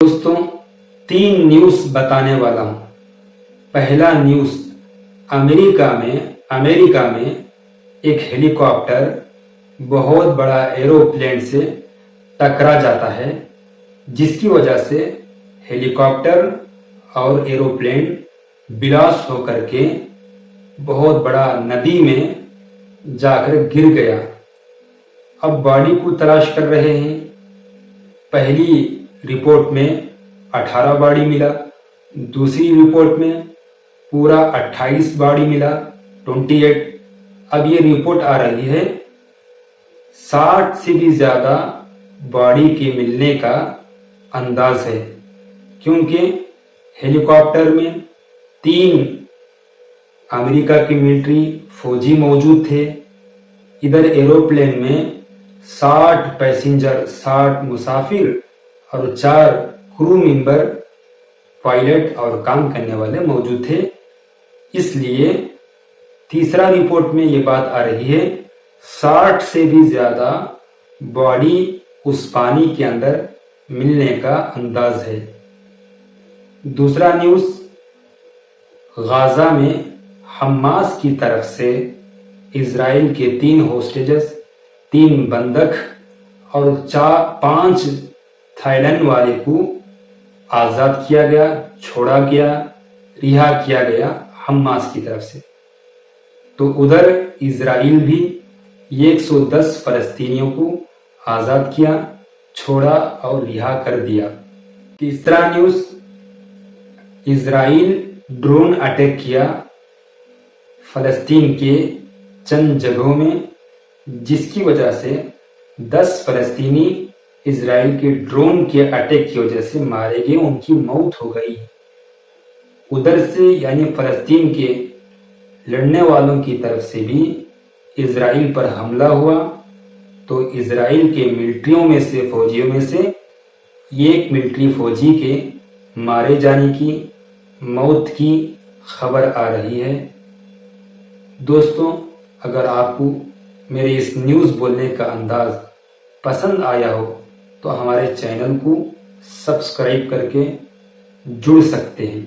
दोस्तों 3 न्यूज़ बताने वाला हूँ। पहला न्यूज़, अमेरिका में एक हेलीकॉप्टर बहुत बड़ा एरोप्लेन से टकरा जाता है, जिसकी वजह से हेलीकॉप्टर और एरोप्लेन ब्लास्ट होकर के बहुत बड़ा नदी में जाकर गिर गया। अब बॉडी को तलाश कर रहे हैं। पहली रिपोर्ट में 18 बॉडी मिला, दूसरी रिपोर्ट में पूरा 28 बॉडी मिला, 28। अब ये रिपोर्ट आ रही है 60 से भी ज्यादा बॉडी के मिलने का अंदाज है, क्योंकि हेलीकॉप्टर में 3 अमेरिका की मिलिट्री फौजी मौजूद थे। इधर एरोप्लेन में 60 पैसेंजर, 60 मुसाफिर और 4 क्रू मेंबर, पायलट और काम करने वाले मौजूद थे। इसलिए तीसरा रिपोर्ट में ये बात आ रही है 60 से भी ज्यादा बॉडी उस पानी के अंदर मिलने का अंदाज है। दूसरा न्यूज़, गाजा में हमास की तरफ से इजराइल के 3 होस्टेजेस, 3 बंधक और 5 थाईलैंड वाले को आजाद किया गया, छोड़ा गया, रिहा किया गया हमास की तरफ से। तो उधर इजराइल भी 110 फलस्तीनियों को आजाद किया, छोड़ा और रिहा कर दिया। तीसरा न्यूज़, इजराइल ड्रोन अटैक किया फलस्तीन के चंद जगहों में, जिसकी वजह से 10 फलस्तीनी इजराइल के ड्रोन के अटैक की वजह से मारे गए, उनकी मौत हो गई। उधर से यानी फलस्तीन के लड़ने वालों की तरफ से भी इजराइल पर हमला हुआ, तो इजराइल के मिलिट्रियों में से, फौजियों में से एक मिलिट्री फौजी के मारे जाने की, मौत की खबर आ रही है। दोस्तों, अगर आपको मेरे इस न्यूज़ बोलने का अंदाज पसंद आया हो तो हमारे चैनल को सब्सक्राइब करके जुड़ सकते हैं।